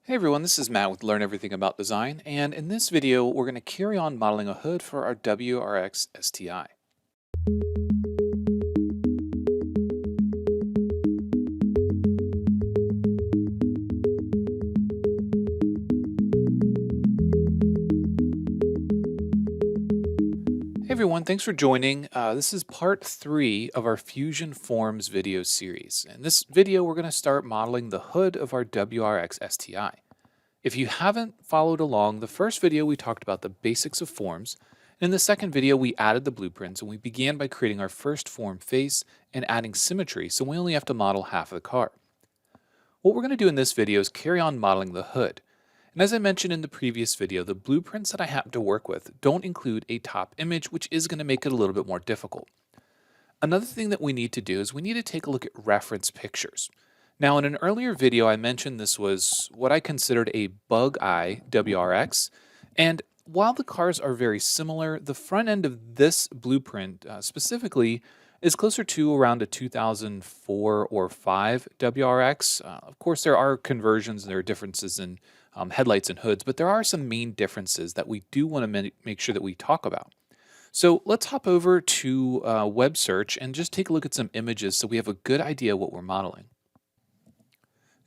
Hey everyone, this is Matt with Learn Everything About Design, and in this video we're going to carry on modeling a hood for our WRX STI. Hey everyone, thanks for joining. This is part 3 of our Fusion Forms video series. In this video we're going to start modeling the hood of our WRX STI. If you haven't followed along, the first video we talked about the basics of forms. In the second video, we added the blueprints and we began by creating our first form face and adding symmetry, so we only have to model half of the car. What we're going to do in this video is carry on modeling the hood. And as I mentioned in the previous video, the blueprints that I happen to work with don't include a top image, which is going to make it a little bit more difficult. Another thing that we need to do is we need to take a look at reference pictures. Now, in an earlier video, I mentioned this was what I considered a bug eye WRX. And while the cars are very similar, the front end of this blueprint specifically is closer to around a 2004 or 5 WRX. Of course, there are conversions and there are differences in headlights and hoods, but there are some main differences that we do want to make sure that we talk about. So let's hop over to web search and just take a look at some images so we have a good idea what we're modeling.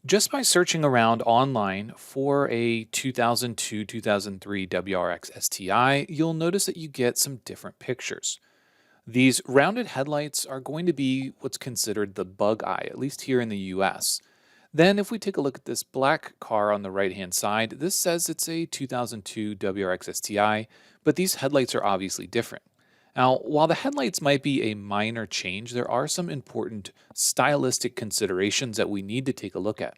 Just by searching around online for a 2002-2003 WRX STI, you'll notice that you get some different pictures. These rounded headlights are going to be what's considered the bug eye, at least here in the US. Then if we take a look at this black car on the right-hand side, this says it's a 2002 WRX STI, but these headlights are obviously different. Now, while the headlights might be a minor change, there are some important stylistic considerations that we need to take a look at.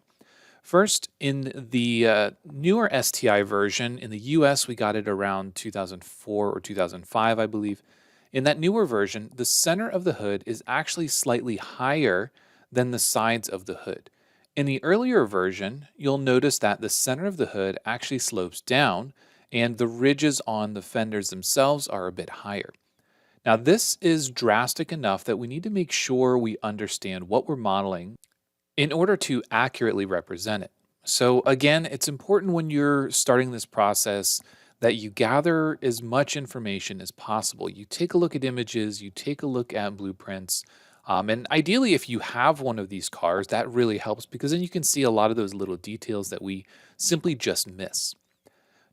First, in the newer STI version, in the US, we got it around 2004 or 2005, I believe. In that newer version, the center of the hood is actually slightly higher than the sides of the hood. In the earlier version, you'll notice that the center of the hood actually slopes down and the ridges on the fenders themselves are a bit higher. Now, this is drastic enough that we need to make sure we understand what we're modeling in order to accurately represent it. So again, it's important when you're starting this process that you gather as much information as possible. You take a look at images, you take a look at blueprints, and ideally if you have one of these cars, that really helps because then you can see a lot of those little details that we simply just miss.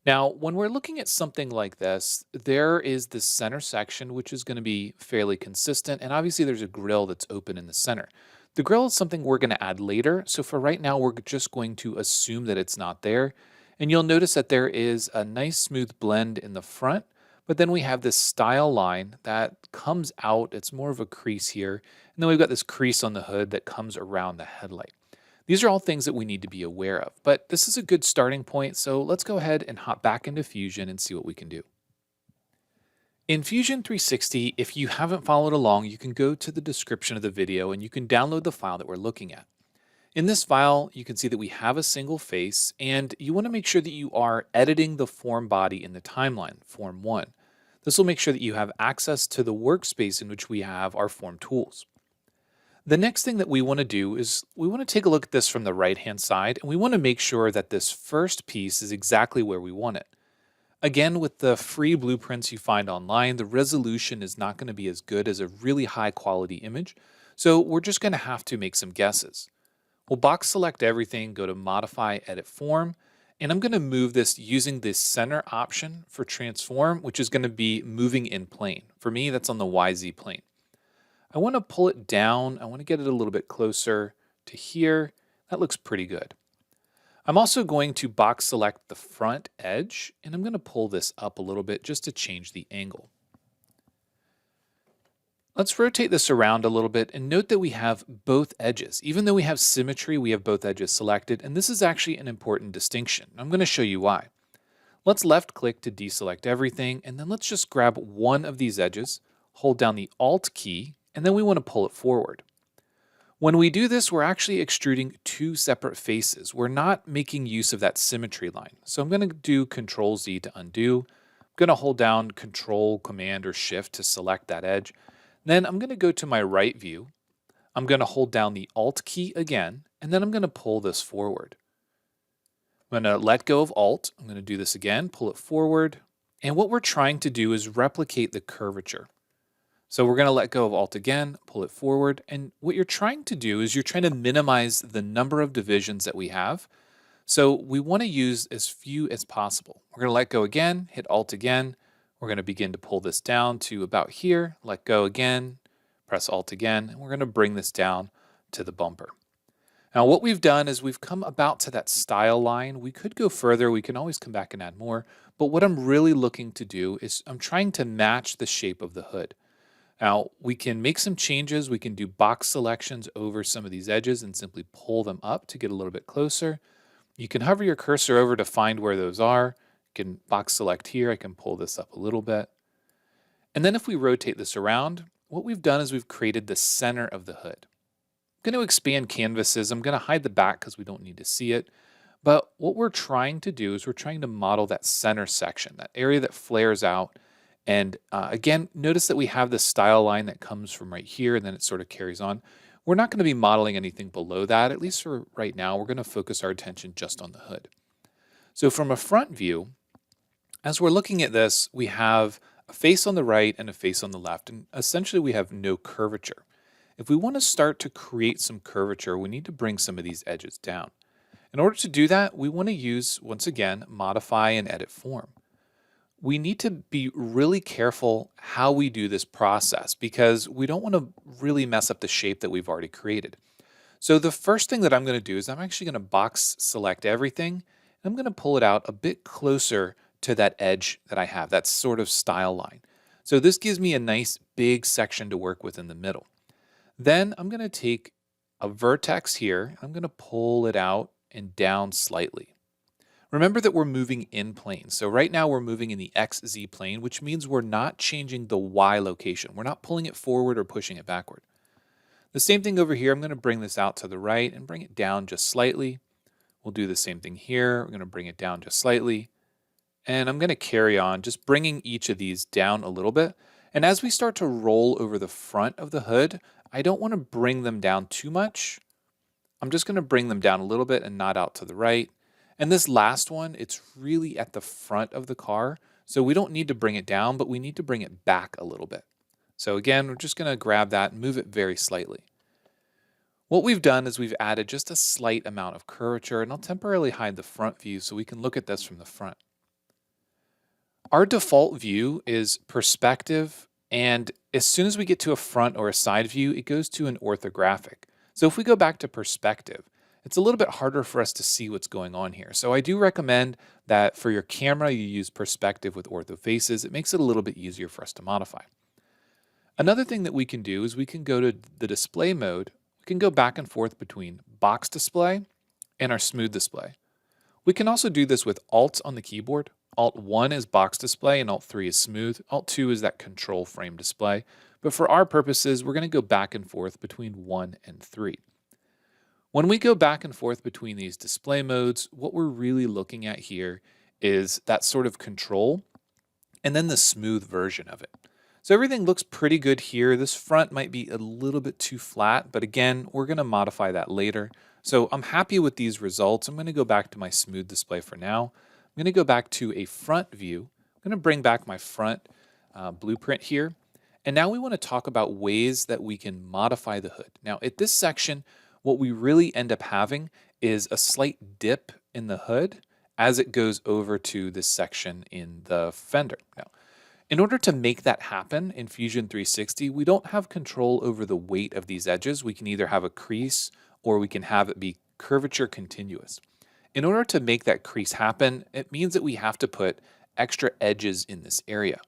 Now, when we're looking at something like this, there is the center section, which is going to be fairly consistent. And obviously there's a grill that's open in the center. The grill is something we're going to add later. So for right now, we're just going to assume that it's not there. And you'll notice that there is a nice smooth blend in the front, but then we have this style line that comes out. It's more of a crease here. And then we've got this crease on the hood that comes around the headlight. These are all things that we need to be aware of, but this is a good starting point, so let's go ahead and hop back into Fusion and see what we can do. In Fusion 360, if you haven't followed along, you can go to the description of the video and you can download the file that we're looking at. In this file, you can see that we have a single face, and you want to make sure that you are editing the form body in the timeline, Form 1. This will make sure that you have access to the workspace in which we have our form tools. The next thing that we want to do is we want to take a look at this from the right-hand side, and we want to make sure that this first piece is exactly where we want it. Again, with the free blueprints you find online, the resolution is not going to be as good as a really high-quality image, so we're just going to have to make some guesses. We'll box select everything, go to Modify, Edit Form, and I'm going to move this using this center option for Transform, which is going to be moving in plane. For me, that's on the YZ plane. I want to pull it down. I want to get it a little bit closer to here. That looks pretty good. I'm also going to box select the front edge, and I'm going to pull this up a little bit just to change the angle. Let's rotate this around a little bit and note that we have both edges. Even though we have symmetry, we have both edges selected, and this is actually an important distinction. I'm going to show you why. Let's left click to deselect everything, and then let's just grab one of these edges, hold down the Alt key, and then we want to pull it forward. When we do this, we're actually extruding two separate faces. We're not making use of that symmetry line. So I'm going to do Control Z to undo. I'm going to hold down Control, Command, or Shift to select that edge. Then I'm going to go to my right view. I'm going to hold down the Alt key again, and then I'm going to pull this forward. I'm going to let go of Alt. I'm going to do this again, pull it forward. And what we're trying to do is replicate the curvature. So we're going to let go of Alt again, pull it forward. And what you're trying to do is you're trying to minimize the number of divisions that we have. So we want to use as few as possible. We're going to let go again, hit Alt again. We're going to begin to pull this down to about here, let go again, press Alt again, and we're going to bring this down to the bumper. Now what we've done is we've come about to that style line. We could go further, we can always come back and add more, but what I'm really looking to do is I'm trying to match the shape of the hood. Now we can make some changes, we can do box selections over some of these edges and simply pull them up to get a little bit closer. You can hover your cursor over to find where those are. You can box select here, I can pull this up a little bit. And then if we rotate this around, what we've done is we've created the center of the hood. I'm going to expand canvases. I'm going to hide the back because we don't need to see it. But what we're trying to do is we're trying to model that center section, that area that flares out. And again, notice that we have the style line that comes from right here and then it sort of carries on. We're not going to be modeling anything below that, at least for right now. We're going to focus our attention just on the hood. So from a front view, as we're looking at this, we have a face on the right and a face on the left, and essentially we have no curvature. If we want to start to create some curvature, we need to bring some of these edges down. In order to do that, we want to use, once again, modify and edit form. We need to be really careful how we do this process because we don't want to really mess up the shape that we've already created. So the first thing that I'm going to do is I'm actually going to box select everything. And I'm going to pull it out a bit closer to that edge that I have, that sort of style line. So this gives me a nice big section to work with in the middle. Then I'm going to take a vertex here. I'm going to pull it out and down slightly. Remember that we're moving in plane. So right now we're moving in the XZ plane, which means we're not changing the Y location. We're not pulling it forward or pushing it backward. The same thing over here. I'm going to bring this out to the right and bring it down just slightly. We'll do the same thing here. We're going to bring it down just slightly. And I'm going to carry on just bringing each of these down a little bit. And as we start to roll over the front of the hood, I don't want to bring them down too much. I'm just going to bring them down a little bit and not out to the right. And this last one, it's really at the front of the car. So we don't need to bring it down, but we need to bring it back a little bit. So again, we're just going to grab that and move it very slightly. What we've done is we've added just a slight amount of curvature, and I'll temporarily hide the front view so we can look at this from the front. Our default view is perspective, and as soon as we get to a front or a side view, it goes to an orthographic. So if we go back to perspective, it's a little bit harder for us to see what's going on here. So I do recommend that for your camera, you use perspective with ortho faces. It makes it a little bit easier for us to modify. Another thing that we can do is we can go to the display mode. We can go back and forth between box display and our smooth display. We can also do this with Alt on the keyboard. Alt 1 is box display and Alt 3 is smooth. Alt 2 is that control frame display. But for our purposes, we're going to go back and forth between 1 and 3. When we go back and forth between these display modes, what we're really looking at here is that sort of control and then the smooth version of it. So everything looks pretty good here. This front might be a little bit too flat, but again, we're going to modify that later. So I'm happy with these results. I'm going to go back to my smooth display for now. I'm going to go back to a front view. I'm going to bring back my front blueprint here. And now we want to talk about ways that we can modify the hood. Now at this section, what we really end up having is a slight dip in the hood as it goes over to this section in the fender. Now, in order to make that happen in Fusion 360, we don't have control over the weight of these edges. We can either have a crease or we can have it be curvature continuous. In order to make that crease happen, it means that we have to put extra edges in this area.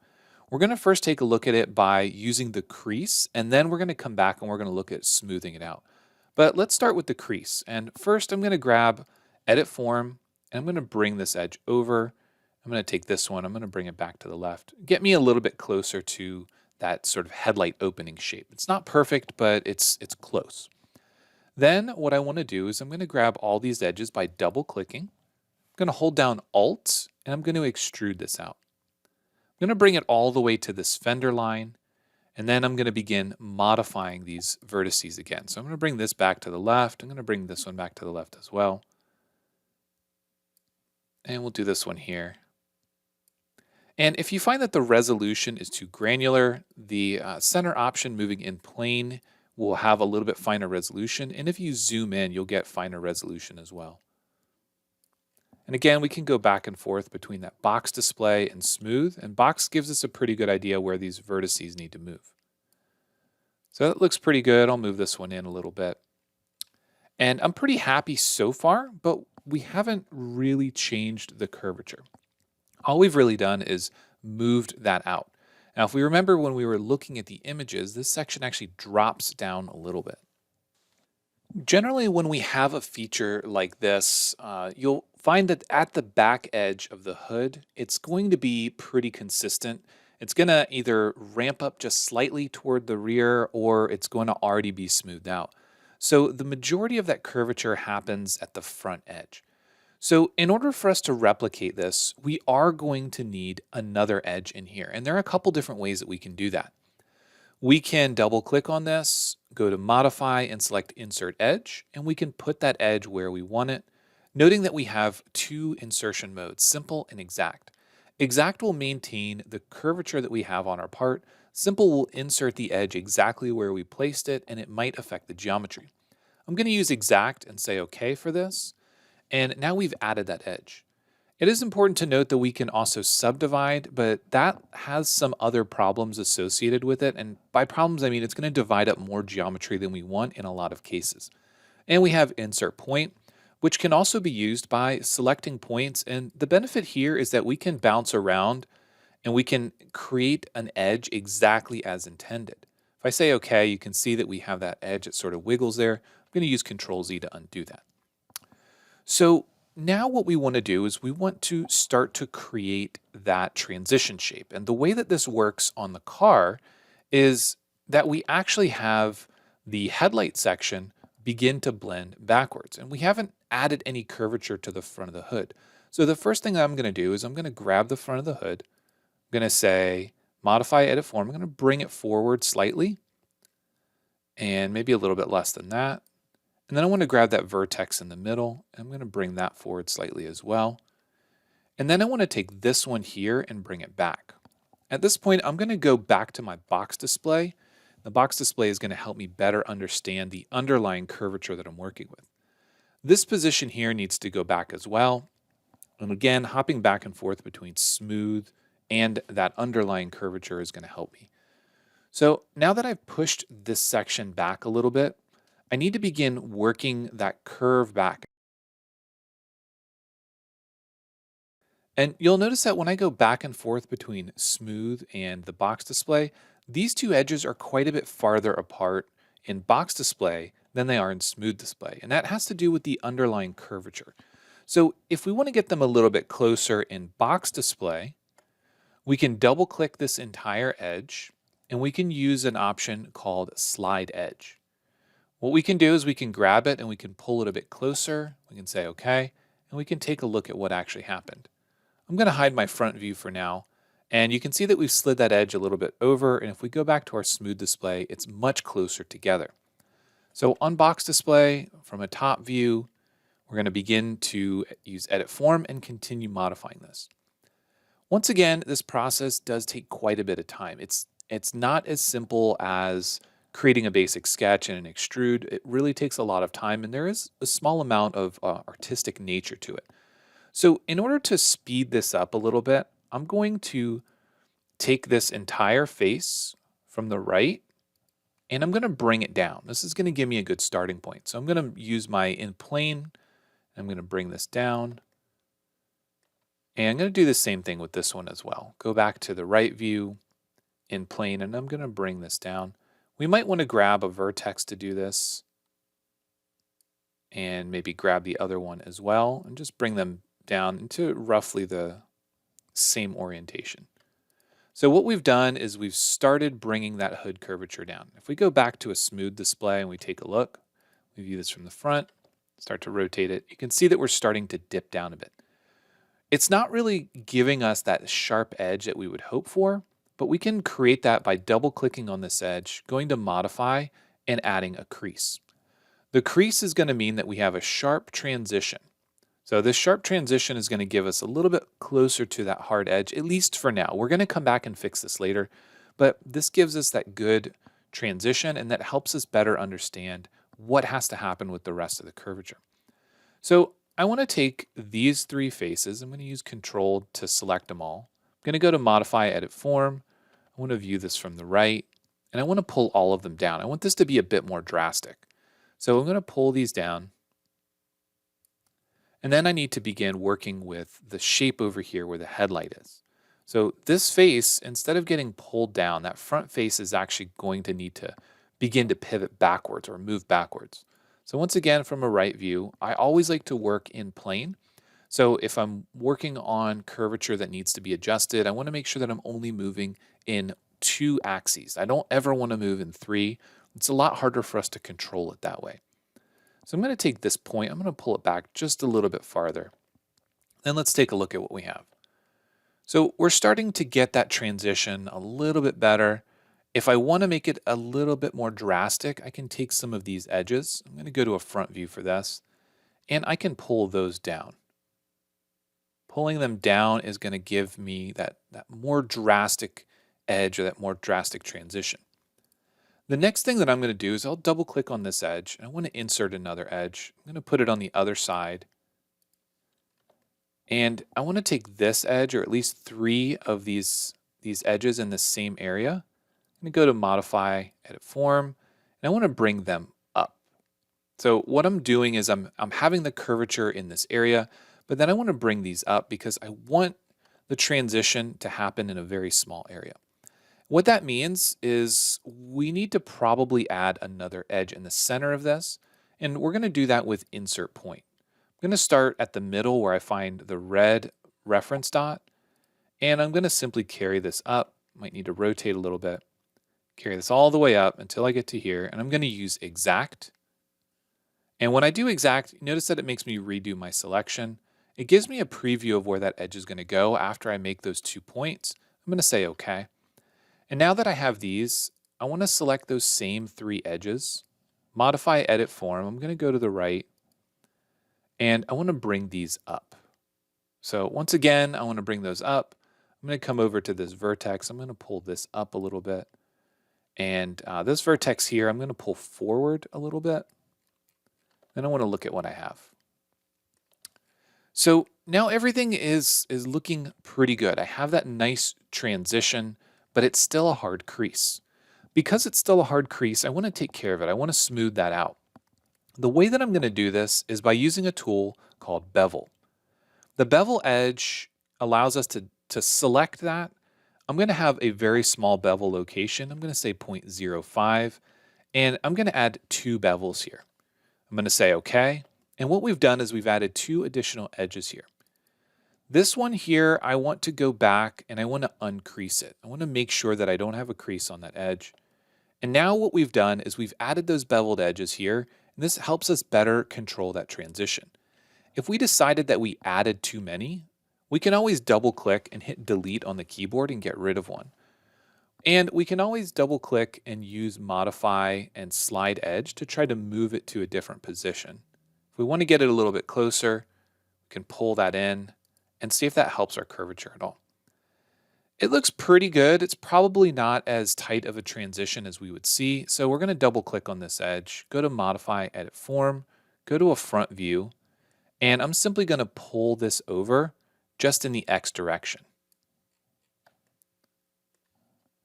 We're going to first take a look at it by using the crease, and then we're going to come back and we're going to look at smoothing it out. But let's start with the crease. And first I'm going to grab Edit Form, and I'm going to bring this edge over. I'm going to take this one, I'm going to bring it back to the left. Get me a little bit closer to that sort of headlight opening shape. It's not perfect, but it's close. Then what I want to do is I'm going to grab all these edges by double clicking. I'm going to hold down Alt, and I'm going to extrude this out. I'm going to bring it all the way to this fender line, and then I'm going to begin modifying these vertices again. So I'm going to bring this back to the left. I'm going to bring this one back to the left as well. And we'll do this one here. And if you find that the resolution is too granular, the center option moving in plane will have a little bit finer resolution. And if you zoom in, you'll get finer resolution as well. And again, we can go back and forth between that box display and smooth. And box gives us a pretty good idea where these vertices need to move. So that looks pretty good. I'll move this one in a little bit. And I'm pretty happy so far, but we haven't really changed the curvature. All we've really done is moved that out. Now, if we remember when we were looking at the images, this section actually drops down a little bit. Generally, when we have a feature like this, you'll find that at the back edge of the hood, it's going to be pretty consistent. It's going to either ramp up just slightly toward the rear or it's going to already be smoothed out. So the majority of that curvature happens at the front edge. So in order for us to replicate this, we are going to need another edge in here. And there are a couple different ways that we can do that. We can double click on this, go to modify and select insert edge, and we can put that edge where we want it, noting that we have two insertion modes, simple and exact. Exact will maintain the curvature that we have on our part. Simple will insert the edge exactly where we placed it, and it might affect the geometry. I'm going to use exact and say OK for this. And now we've added that edge. It is important to note that we can also subdivide, but that has some other problems associated with it. And by problems, I mean it's going to divide up more geometry than we want in a lot of cases. And we have insert point, which can also be used by selecting points. And the benefit here is that we can bounce around and we can create an edge exactly as intended. If I say OK, you can see that we have that edge. It sort of wiggles there. I'm going to use Control Z to undo that. So now what we want to do is we want to start to create that transition shape. And the way that this works on the car is that we actually have the headlight section begin to blend backwards. And we haven't added any curvature to the front of the hood. So the first thing I'm going to do is I'm going to grab the front of the hood. I'm going to say modify edit form. I'm going to bring it forward slightly and maybe a little bit less than that. And then I want to grab that vertex in the middle. And I'm going to bring that forward slightly as well. And then I want to take this one here and bring it back. At this point, I'm going to go back to my box display. The box display is going to help me better understand the underlying curvature that I'm working with. This position here needs to go back as well. And again, hopping back and forth between smooth and that underlying curvature is going to help me. So now that I've pushed this section back a little bit, I need to begin working that curve back. And you'll notice that when I go back and forth between smooth and the box display, these two edges are quite a bit farther apart in box display than they are in smooth display. And that has to do with the underlying curvature. So if we want to get them a little bit closer in box display, we can double click this entire edge and we can use an option called slide edge. What we can do is we can grab it and we can pull it a bit closer. We can say OK, and we can take a look at what actually happened. I'm going to hide my front view for now. And you can see that we've slid that edge a little bit over. And if we go back to our smooth display, it's much closer together. So on box display, from a top view, we're going to begin to use edit form and continue modifying this. Once again, this process does take quite a bit of time. It's not as simple as creating a basic sketch and an extrude. It really takes a lot of time, and there is a small amount of artistic nature to it. So in order to speed this up a little bit, I'm going to take this entire face from the right, and I'm going to bring it down. This is going to give me a good starting point. So I'm going to use my in plane. I'm going to bring this down. And I'm going to do the same thing with this one as well. Go back to the right view, in plane, and I'm going to bring this down. We might want to grab a vertex to do this and maybe grab the other one as well and just bring them down into roughly the same orientation. So what we've done is we've started bringing that hood curvature down. If we go back to a smooth display and we take a look, we view this from the front, start to rotate it, you can see that we're starting to dip down a bit. It's not really giving us that sharp edge that we would hope for, but we can create that by double clicking on this edge, going to modify and adding a crease. The crease is going to mean that we have a sharp transition. So this sharp transition is going to give us a little bit closer to that hard edge, at least for now. We're going to come back and fix this later, but this gives us that good transition and that helps us better understand what has to happen with the rest of the curvature. So I want to take these three faces. I'm going to use Control to select them all. I'm going to go to Modify, Edit Form. I want to view this from the right, and I want to pull all of them down. I want this to be a bit more drastic. So I'm going to pull these down. And then I need to begin working with the shape over here where the headlight is. So this face, instead of getting pulled down, that front face is actually going to need to begin to pivot backwards or move backwards. So once again, from a right view, I always like to work in plane. So if I'm working on curvature that needs to be adjusted, I want to make sure that I'm only moving in 2 axes. I don't ever want to move in 3. It's a lot harder for us to control it that way. So I'm going to take this point, I'm going to pull it back just a little bit farther. Then let's take a look at what we have. So we're starting to get that transition a little bit better. If I want to make it a little bit more drastic, I can take some of these edges. I'm going to go to a front view for this, and I can pull those down. Pulling them down is going to give me that more drastic edge or that more drastic transition. The next thing that I'm going to do is I'll double click on this edge and I want to insert another edge. I'm going to put it on the other side. And I want to take this edge, or at least 3 of these edges in the same area. I'm going to go to Modify, Edit Form, and I want to bring them up. So what I'm doing is I'm having the curvature in this area, but then I want to bring these up because I want the transition to happen in a very small area. What that means is we need to probably add another edge in the center of this, and we're going to do that with Insert Point. I'm going to start at the middle where I find the red reference dot, and I'm going to simply carry this up. Might need to rotate a little bit. Carry this all the way up until I get to here, and I'm going to use Exact. And when I do Exact, notice that it makes me redo my selection. It gives me a preview of where that edge is going to go after I make those 2 points. I'm going to say OK. And now that I have these, I want to select those same 3 edges, Modify, Edit Form. I'm going to go to the right, and I want to bring these up. So once again, I want to bring those up. I'm going to come over to this vertex. I'm going to pull this up a little bit. And this vertex here, I'm going to pull forward a little bit. Then I want to look at what I have. So now everything is looking pretty good. I have that nice transition, but it's still a hard crease. Because it's still a hard crease, I want to take care of it. I want to smooth that out. The way that I'm going to do this is by using a tool called Bevel. The Bevel Edge allows us to select that. I'm going to have a very small bevel location. I'm going to say 0.05, and I'm going to add 2 bevels here. I'm going to say OK. And what we've done is we've added 2 additional edges here. This one here, I want to go back and I want to uncrease it. I want to make sure that I don't have a crease on that edge. And now what we've done is we've added those beveled edges here, and this helps us better control that transition. If we decided that we added too many, we can always double click and hit delete on the keyboard and get rid of one. And we can always double click and use Modify and Slide Edge to try to move it to a different position. If we want to get it a little bit closer, we can pull that in and see if that helps our curvature at all. It looks pretty good. It's probably not as tight of a transition as we would see. So we're going to double click on this edge, go to Modify, Edit Form, go to a front view, and I'm simply going to pull this over just in the X direction.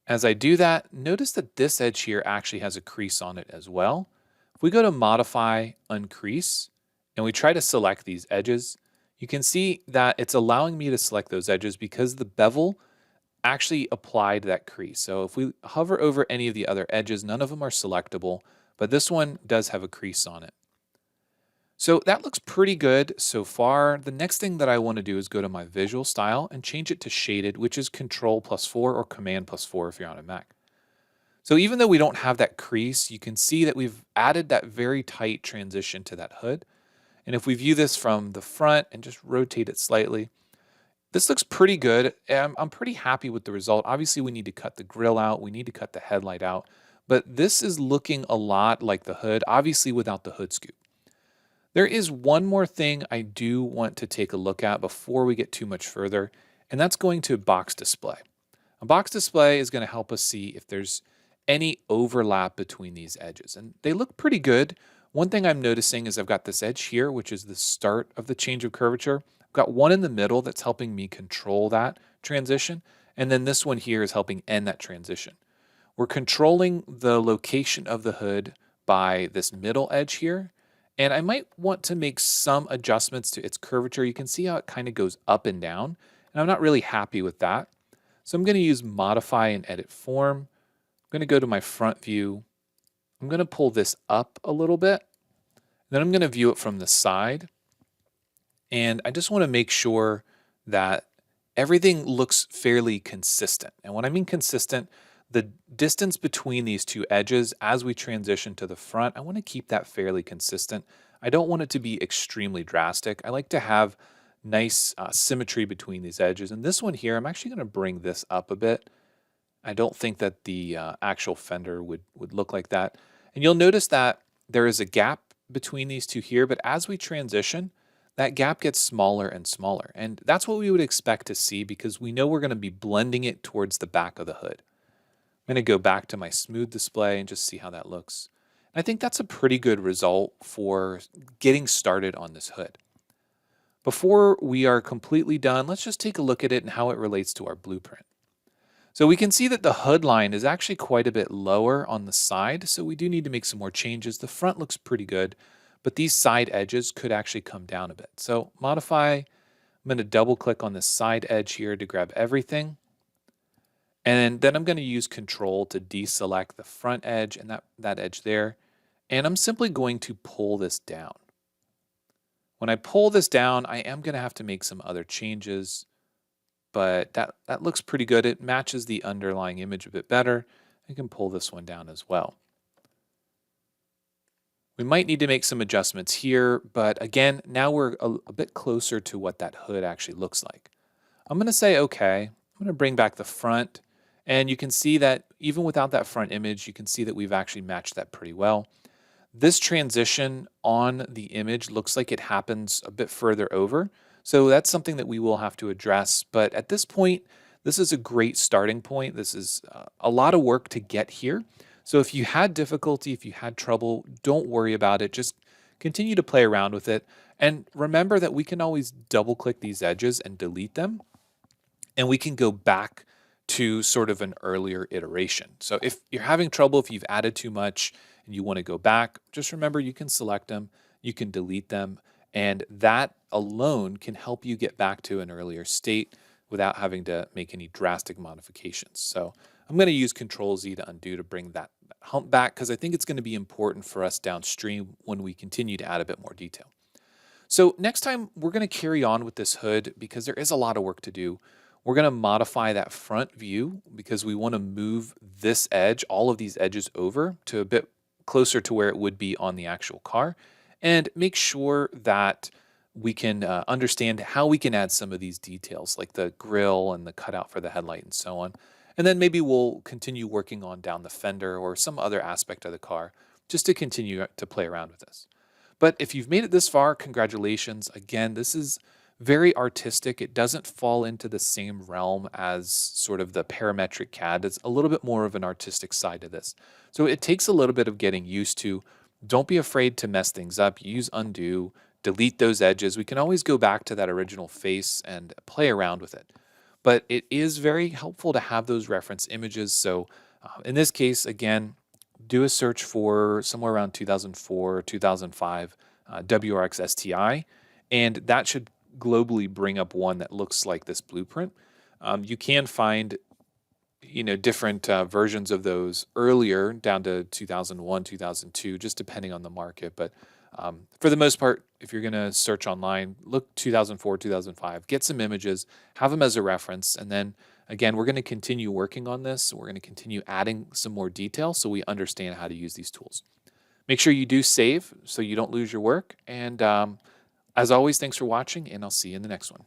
As I do that, notice that this edge here actually has a crease on it as well. If we go to Modify, Uncrease, and we try to select these edges, you can see that it's allowing me to select those edges because the bevel actually applied that crease. So if we hover over any of the other edges, none of them are selectable, but this one does have a crease on it. So that looks pretty good so far. The next thing that I want to do is go to my visual style and change it to shaded, which is Control+4 or Command+4 if you're on a Mac. So even though we don't have that crease, you can see that we've added that very tight transition to that hood. And if we view this from the front and just rotate it slightly, this looks pretty good. I'm pretty happy with the result. Obviously, we need to cut the grille out. We need to cut the headlight out. But this is looking a lot like the hood, obviously without the hood scoop. There is one more thing I do want to take a look at before we get too much further, and that's going to box display. A box display is going to help us see if there's any overlap between these edges, and they look pretty good. One thing I'm noticing is I've got this edge here, which is the start of the change of curvature. I've got one in the middle that's helping me control that transition, and then this one here is helping end that transition. We're controlling the location of the hood by this middle edge here, and I might want to make some adjustments to its curvature. You can see how it kind of goes up and down, and I'm not really happy with that. So I'm going to use modify and edit form. I'm going to go to my front view. I'm going to pull this up a little bit. Then I'm going to view it from the side. And I just want to make sure that everything looks fairly consistent. And when I mean consistent, the distance between these two edges as we transition to the front, I want to keep that fairly consistent. I don't want it to be extremely drastic. I like to have nice symmetry between these edges. And this one here, I'm actually going to bring this up a bit. I don't think that the actual fender would look like that. And you'll notice that there is a gap between these two here, but as we transition, that gap gets smaller and smaller. And that's what we would expect to see because we know we're going to be blending it towards the back of the hood. I'm going to go back to my smooth display and just see how that looks. I think that's a pretty good result for getting started on this hood. Before we are completely done, let's just take a look at it and how it relates to our blueprint. So we can see that the hood line is actually quite a bit lower on the side, so we do need to make some more changes. The front looks pretty good, but these side edges could actually come down a bit. So modify, I'm going to double click on this side edge here to grab everything. And then I'm going to use Control to deselect the front edge and that edge there. And I'm simply going to pull this down. When I pull this down, I am going to have to make some other changes, but that looks pretty good. It matches the underlying image a bit better. I can pull this one down as well. We might need to make some adjustments here, but again, now we're a bit closer to what that hood actually looks like. I'm going to say okay. I'm going to bring back the front, and you can see that even without that front image, you can see that we've actually matched that pretty well. This transition on the image looks like it happens a bit further over. So that's something that we will have to address. But at this point, this is a great starting point. This is a lot of work to get here. So if you had difficulty, if you had trouble, don't worry about it. Just continue to play around with it. And remember that we can always double click these edges and delete them. And we can go back to sort of an earlier iteration. So if you're having trouble, if you've added too much and you want to go back, just remember you can select them, you can delete them, and that alone can help you get back to an earlier state without having to make any drastic modifications. So I'm going to use Control Z to undo to bring that hump back because I think it's going to be important for us downstream when we continue to add a bit more detail. So next time we're going to carry on with this hood because there is a lot of work to do. We're going to modify that front view because we want to move this edge, all of these edges over to a bit closer to where it would be on the actual car, and make sure that we can understand how we can add some of these details like the grille and the cutout for the headlight and so on. And then maybe we'll continue working on down the fender or some other aspect of the car just to continue to play around with this. But if you've made it this far, congratulations. Again, this is very artistic. It doesn't fall into the same realm as sort of the parametric CAD. It's a little bit more of an artistic side to this. So it takes a little bit of getting used to. Don't be afraid to mess things up. Use undo, delete those edges. We can always go back to that original face and play around with it. But it is very helpful to have those reference images. So in this case, again, do a search for somewhere around 2004 or 2005 WRX STI, and that should globally bring up one that looks like this blueprint. You can find different versions of those earlier down to 2001, 2002, just depending on the market. But for the most part, if you're going to search online, look 2004, 2005, get some images, have them as a reference. And then again, we're going to continue working on this. We're going to continue adding some more detail so we understand how to use these tools. Make sure you do save so you don't lose your work. And as always, thanks for watching, and I'll see you in the next one.